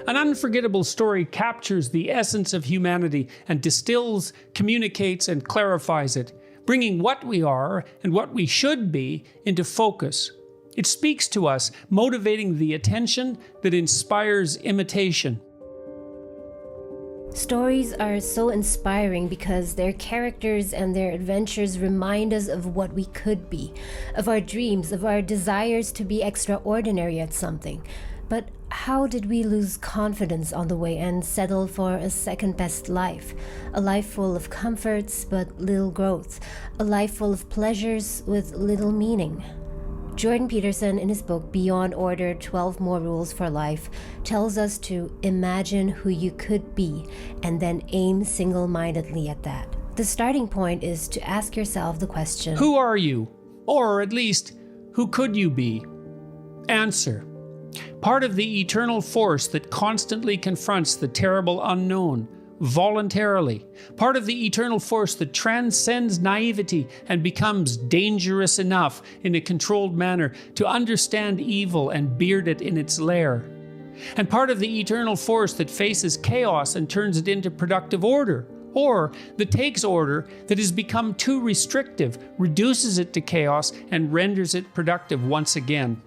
An unforgettable story captures the essence of humanity and distills, communicates, and clarifies it, bringing what we are and what we should be into focus. It speaks to us, motivating the attention that inspires imitation. Stories are so inspiring because their characters and their adventures remind us of what we could be, of our dreams, of our desires to be extraordinary at something. But how did we lose confidence on the way and settle for a second-best life? A life full of comforts but little growth. A life full of pleasures with little meaning. Jordan Peterson, in his book Beyond Order, 12 More Rules for Life, tells us to imagine who you could be and then aim single-mindedly at that. The starting point is to ask yourself the question, who are you? Or at least, who could you be? Answer. Part of the eternal force that constantly confronts the terrible unknown, voluntarily. Part of the eternal force that transcends naivety and becomes dangerous enough in a controlled manner to understand evil and beard it in its lair. And part of the eternal force that faces chaos and turns it into productive order. Or that takes order that has become too restrictive, reduces it to chaos, and renders it productive once again.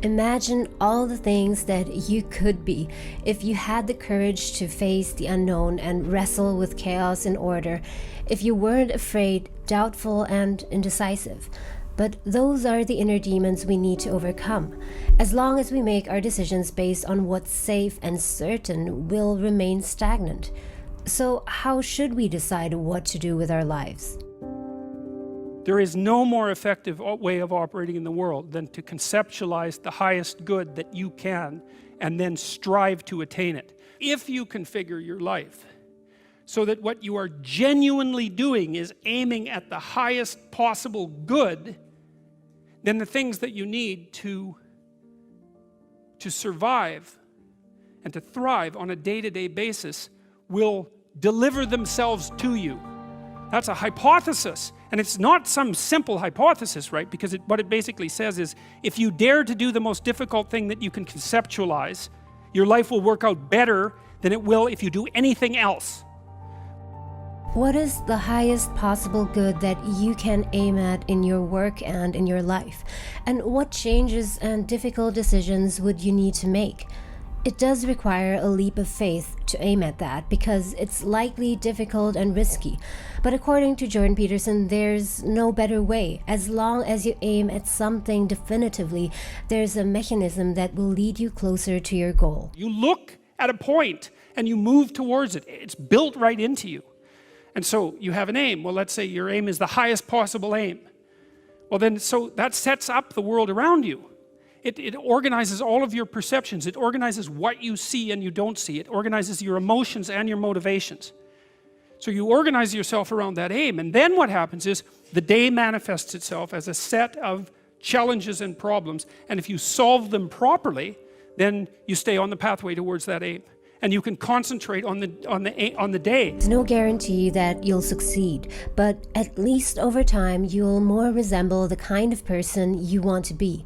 Imagine all the things that you could be if you had the courage to face the unknown and wrestle with chaos and order, if you weren't afraid, doubtful, and indecisive. But those are the inner demons we need to overcome. As long as we make our decisions based on what's safe and certain, we'll remain stagnant. So how should we decide what to do with our lives? There is no more effective way of operating in the world than to conceptualize the highest good that you can and then strive to attain it. If you configure your life so that what you are genuinely doing is aiming at the highest possible good, then the things that you need to survive and to thrive on a day-to-day basis will deliver themselves to you. That's a hypothesis, and it's not some simple hypothesis, right? Because what it basically says is, if you dare to do the most difficult thing that you can conceptualize, your life will work out better than it will if you do anything else. What is the highest possible good that you can aim at in your work and in your life? And what changes and difficult decisions would you need to make? It does require a leap of faith to aim at that because it's likely difficult and risky. But according to Jordan Peterson, there's no better way. As long as you aim at something definitively, there's a mechanism that will lead you closer to your goal. You look at a point and you move towards it. It's built right into you. And so you have an aim. Well, let's say your aim is the highest possible aim. Well then, so that sets up the world around you. It organizes all of your perceptions. It organizes what you see and you don't see. It organizes your emotions and your motivations. So you organize yourself around that aim, and then what happens is the day manifests itself as a set of challenges and problems, and if you solve them properly, then you stay on the pathway towards that aim. And you can concentrate on the day. There's no guarantee that you'll succeed, but at least over time you'll more resemble the kind of person you want to be.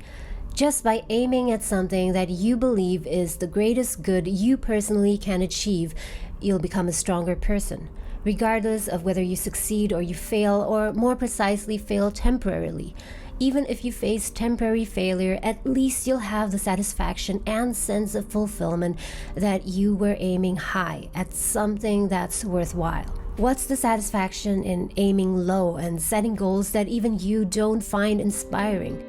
Just by aiming at something that you believe is the greatest good you personally can achieve, you'll become a stronger person, regardless of whether you succeed or you fail, or more precisely, fail temporarily. Even if you face temporary failure, at least you'll have the satisfaction and sense of fulfillment that you were aiming high at something that's worthwhile. What's the satisfaction in aiming low and setting goals that even you don't find inspiring?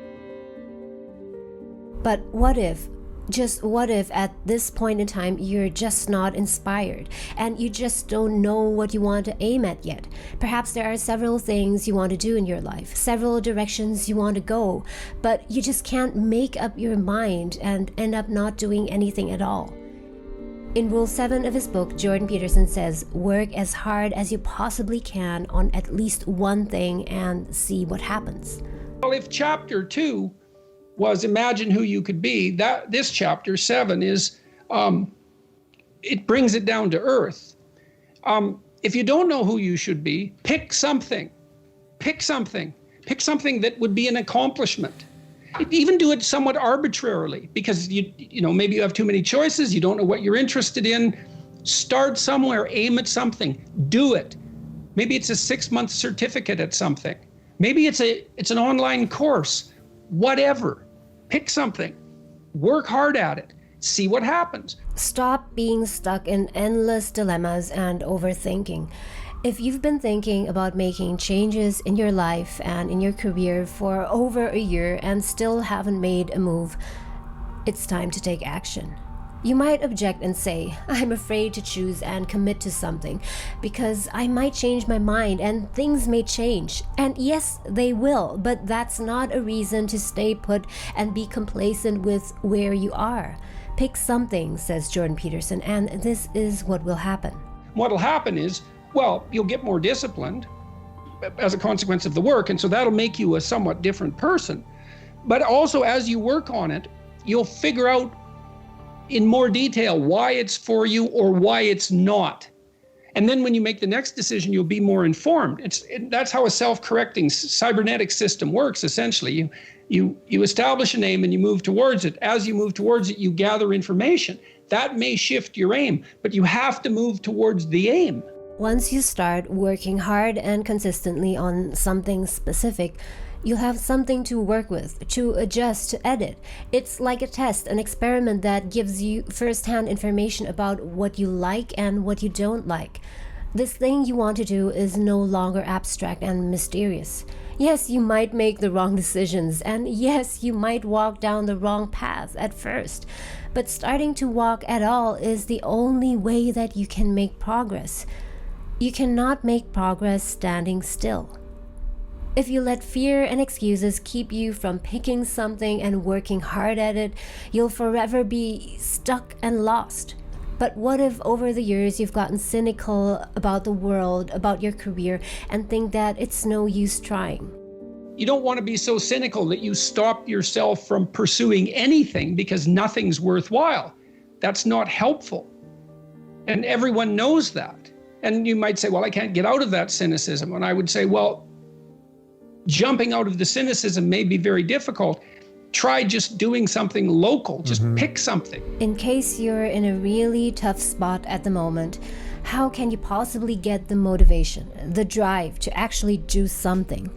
But what if, just what if at this point in time you're just not inspired and you just don't know what you want to aim at yet? Perhaps there are several things you want to do in your life, several directions you want to go, but you just can't make up your mind and end up not doing anything at all. In Rule 7 of his book, Jordan Peterson says, work as hard as you possibly can on at least one thing and see what happens. Well, if chapter 2 was imagine who you could be, this chapter 7 is, it brings it down to earth. If you don't know who you should be, pick something that would be an accomplishment. Even do it somewhat arbitrarily, because you know, maybe you have too many choices, you don't know what you're interested in. Start somewhere, aim at something, do it. Maybe it's a 6-month certificate at something. Maybe it's an online course, whatever. Pick something, work hard at it, see what happens. Stop being stuck in endless dilemmas and overthinking. If you've been thinking about making changes in your life and in your career for over a year and still haven't made a move, it's time to take action. You might object and say, I'm afraid to choose and commit to something because I might change my mind and things may change. And yes, they will, but that's not a reason to stay put and be complacent with where you are. Pick something, says Jordan Peterson, and this is what will happen. What'll happen is, well, you'll get more disciplined as a consequence of the work, and so that'll make you a somewhat different person. But also, as you work on it, you'll figure out in more detail why it's for you or why it's not. And then when you make the next decision, you'll be more informed. That's how a self-correcting cybernetic system works, essentially. You establish an aim and you move towards it. As you move towards it, you gather information. That may shift your aim, but you have to move towards the aim. Once you start working hard and consistently on something specific, you'll have something to work with, to adjust, to edit. It's like a test, an experiment that gives you first-hand information about what you like and what you don't like. This thing you want to do is no longer abstract and mysterious. Yes, you might make the wrong decisions, and yes, you might walk down the wrong path at first, but starting to walk at all is the only way that you can make progress. You cannot make progress standing still. If you let fear and excuses keep you from picking something and working hard at it, you'll forever be stuck and lost. But what if over the years you've gotten cynical about the world, about your career, and think that it's no use trying? You don't want to be so cynical that you stop yourself from pursuing anything because nothing's worthwhile. That's not helpful. And everyone knows that. And you might say, well, I can't get out of that cynicism. And I would say, well, jumping out of the cynicism may be very difficult. Try just doing something local. Just pick something. In case you're in a really tough spot at the moment, how can you possibly get the motivation, the drive to actually do something?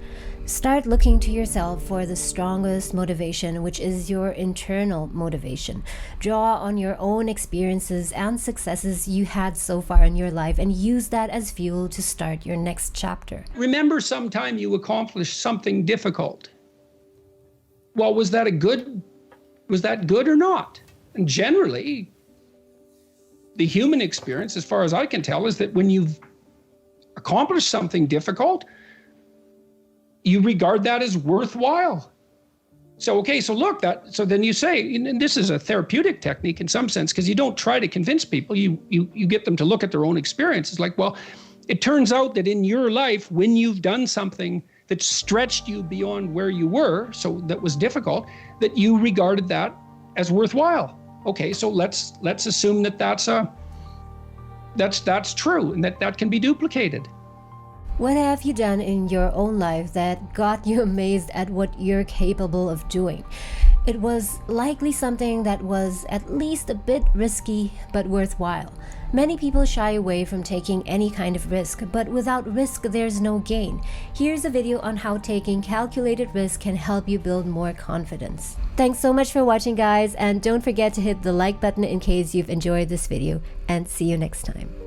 Start looking to yourself for the strongest motivation, which is your internal motivation. Draw on your own experiences and successes you had so far in your life and use that as fuel to start your next chapter. Remember sometime you accomplished something difficult. Well, was that good or not? And generally, the human experience, as far as I can tell, is that when you've accomplished something difficult, you regard that as worthwhile. So, okay, so look, so then you say, and this is a therapeutic technique in some sense, because you don't try to convince people, you get them to look at their own experience. It's like, well, it turns out that in your life, when you've done something that stretched you beyond where you were, so that was difficult, that you regarded that as worthwhile. Okay, so let's assume that that's true and that can be duplicated. What have you done in your own life that got you amazed at what you're capable of doing? It was likely something that was at least a bit risky, but worthwhile. Many people shy away from taking any kind of risk, but without risk, there's no gain. Here's a video on how taking calculated risk can help you build more confidence. Thanks so much for watching, guys, and don't forget to hit the like button in case you've enjoyed this video, and see you next time.